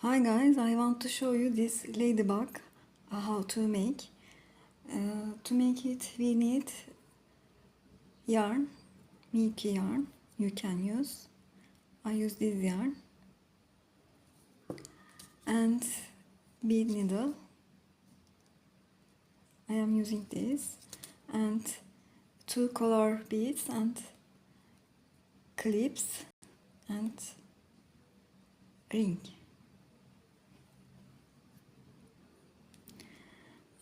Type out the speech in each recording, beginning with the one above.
Hi guys, I want to show you this ladybug, how to make. To make it we need yarn, Miyuki yarn you can use. I use this yarn and bead needle. I am using this and two color beads and clips and ring.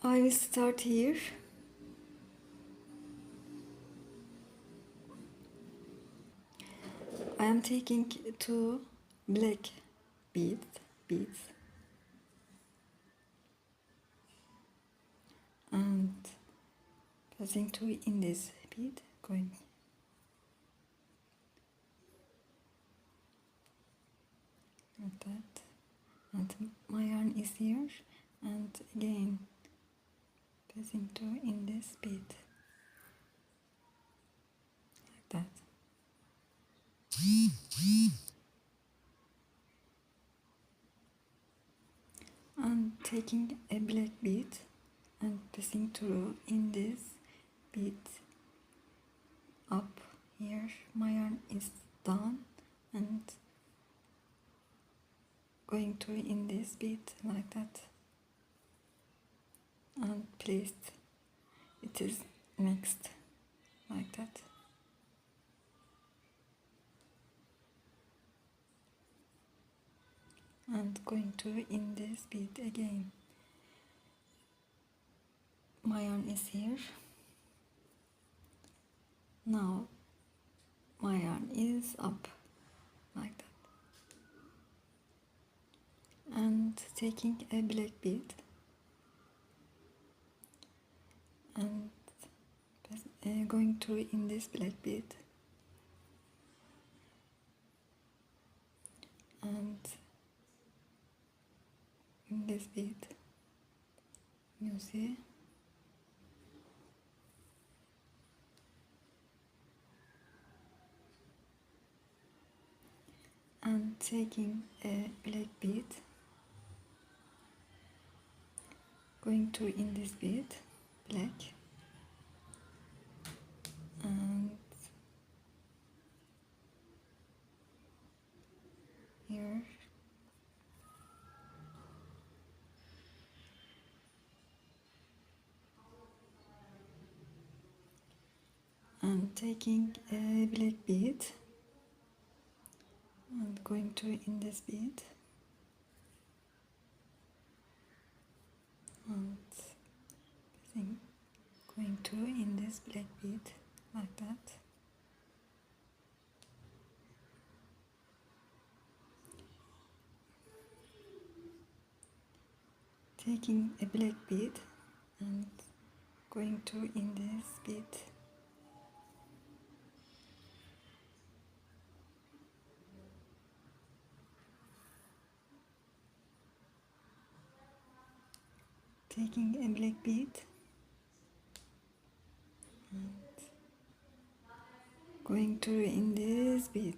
I will start here. I am taking two black beads and passing two in this bead, going like that, and my yarn is here, and again passing two in this bead like that. And taking a black bead and passing through in this bead up here. My yarn is done and going through in this bead like that and placed. It is mixed like that. And going through in this bead again. My yarn is here. Now my yarn is up like that. And taking a black bead and going through in this black bead and in this bead, you see, and taking a black bead, going through in this bead, black, and here, and taking a black bead and going through in this bead and going through in this black bead like that. Taking a black bead and going through in this bead. Taking a black bead and going through in this bead.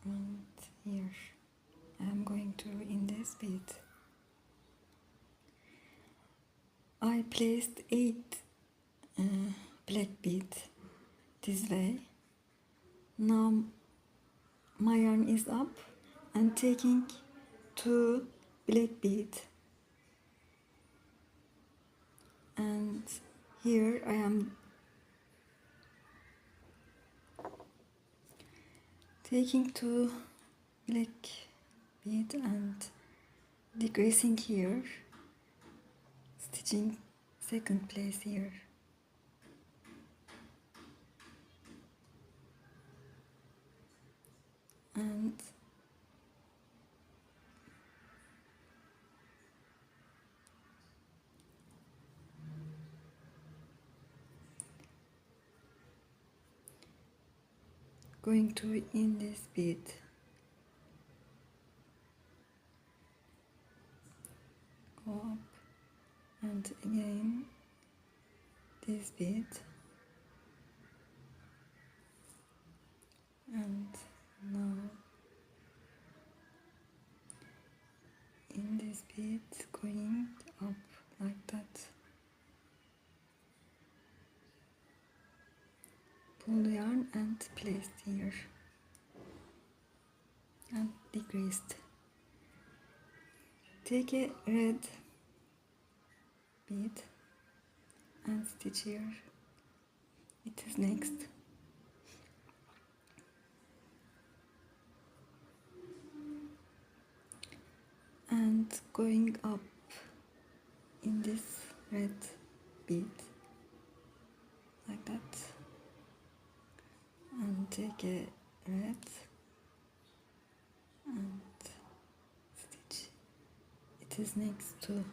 And here I am going through in this bead. I placed 8 black beads this way. Now my yarn is up and taking 2 black beads, and here I am taking 2 black beads and decreasing here, stitching second place here. And going through in this bead, go up and again this bead and now this bead going up like that. Pull the yarn and placed here and decreased. Take a red bead and stitch here. It is next. And going up in this red bead like that, and take a red and stitch. It is next to.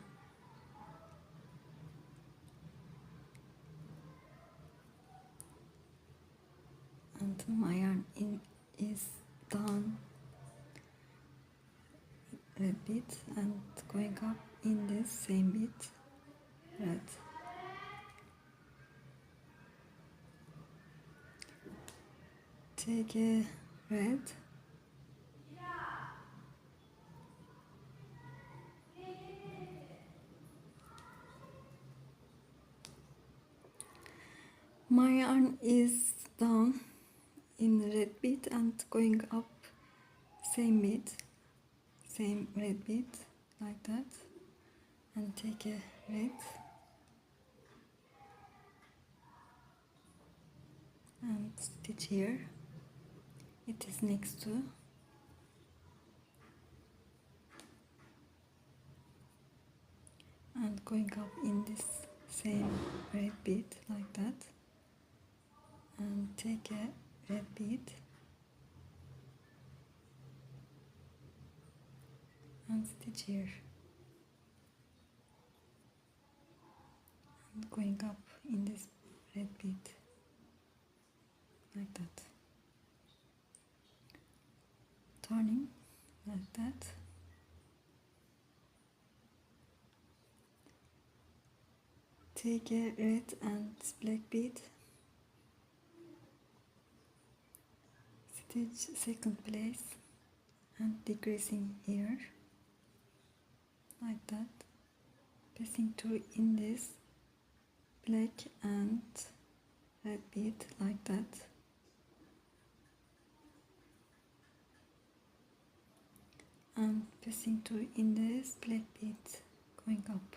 And my yarn is down red bead and going up in this same bead red. Take a red my yarn is down in the red bead and going up same bead, same red bead like that, and take a red and stitch here. It is next to. And going up in this same red bead like that, and take a red bead and stitch here, and going up in this red bead like that, turning like that, take a red and black bead, stitch second place and decreasing here like that, passing through in this black and red bead like that, and passing through in this black bead going up.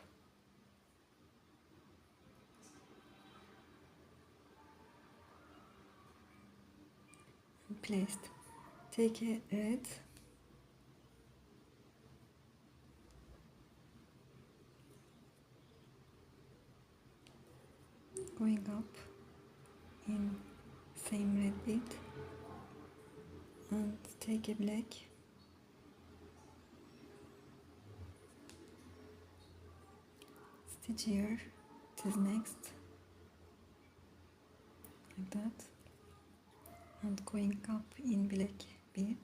And placed. Take a red going up in same red bead and take a black stitch here. It is next like that, and going up in black bead,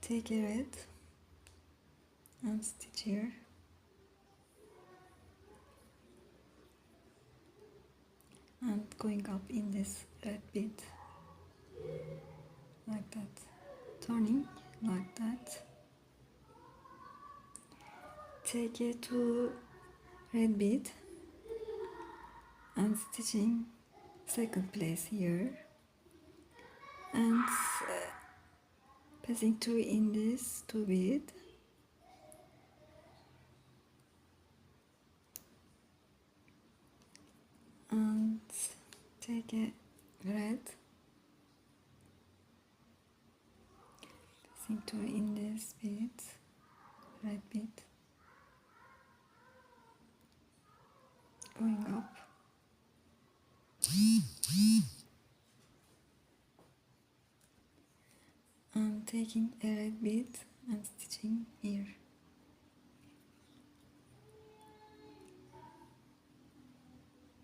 take a red and stitch here, and going up in this red bead like that, turning like that, take a 2 red bead and stitching second place here, and passing through in this 2 bead, and take a red, passing through in this bead, red bead, going up, and taking a red bead and stitching here.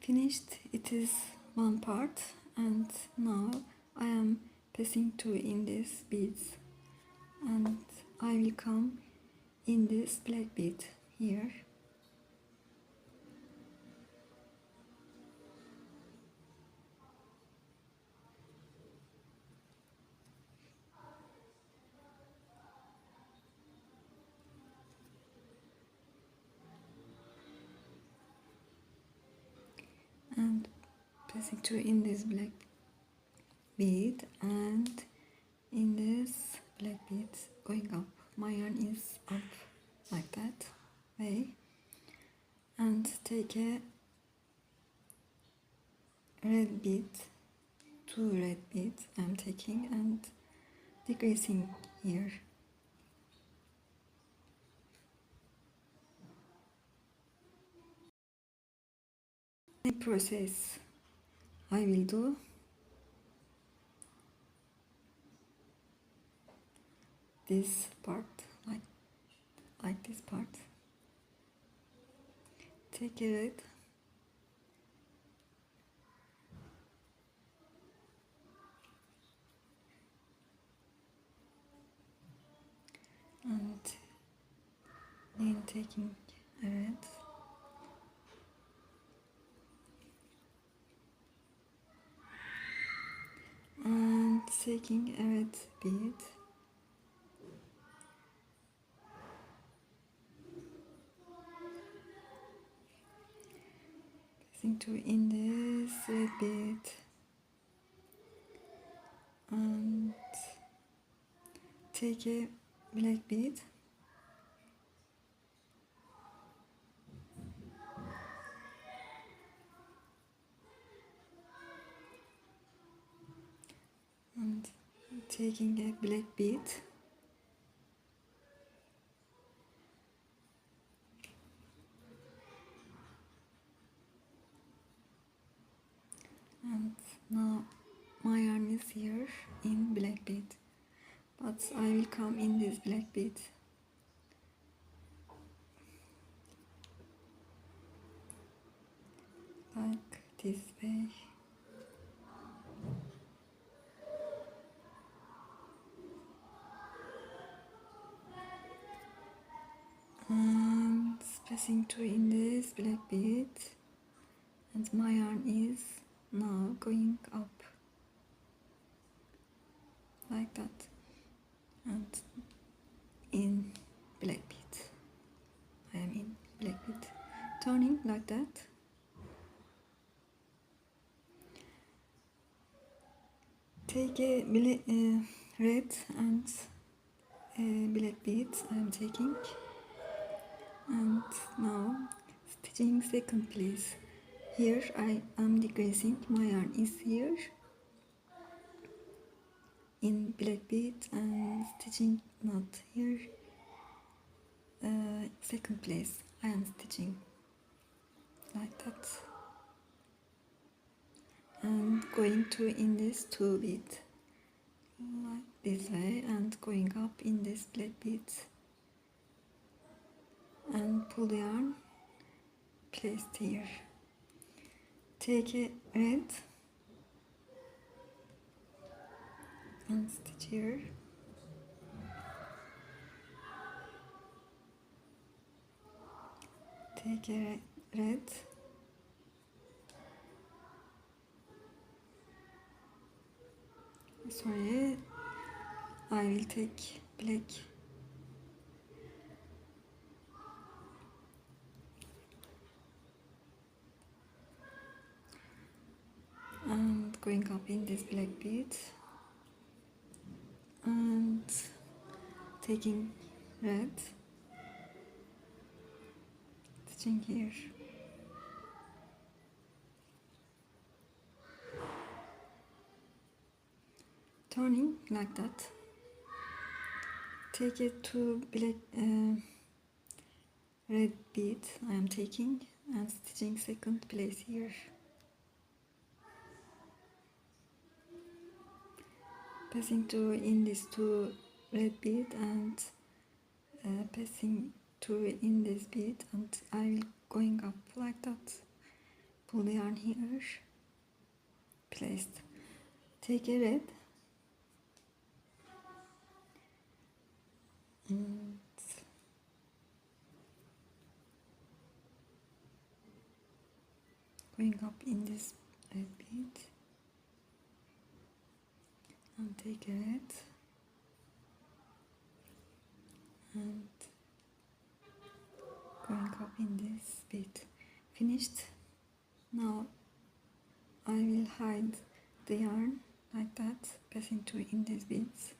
Finished. It is one part, and now I am passing through in these beads, and I will come in this black bead here, Passing through in this black bead and in this black bead going up. My yarn is up like that way, and take a red bead, 2 red beads I'm taking and decreasing here. The process I will do this part, like this part. Take a red and then taking a red and taking a red bead passing through in this red bead and take a black bead and taking a black bead and now my yarn is here in black bead, but I will come in this black bead like this way. And passing through in this black bead, and my yarn is now going up like that and in black bead. I am in black bead, turning like that. Take a red and black bead I am taking, and now stitching second place. Here I am decreasing, my yarn is here in black bead and stitching not here. Second place I am stitching like that and going through in this 2 bead like this way and going up in this black bead and pull the yarn placed here. Take a red and stitch here. Take a red sorry, I will take black and going up in this black bead and taking red, stitching here. Turning like that. Take it to black red bead I am taking and stitching second place here. Passing through in this 2 red bead and passing through in this bead, and I will going up like that. Pull the yarn here, placed. Take a red and going up in this red bead and take a red and going up in this bead. Finished. Now I will hide the yarn like that, passing through in these beads.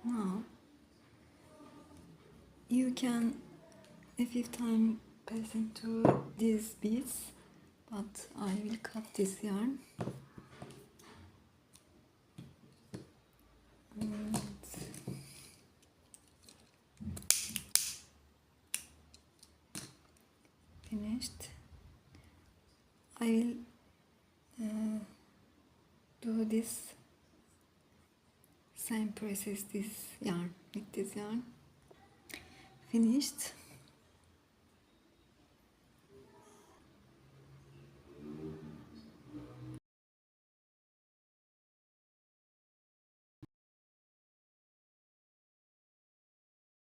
Now you can a fifth time passing through these beads, but I will cut this yarn. And finished. I will do this same process, this yarn with this yarn. Finished.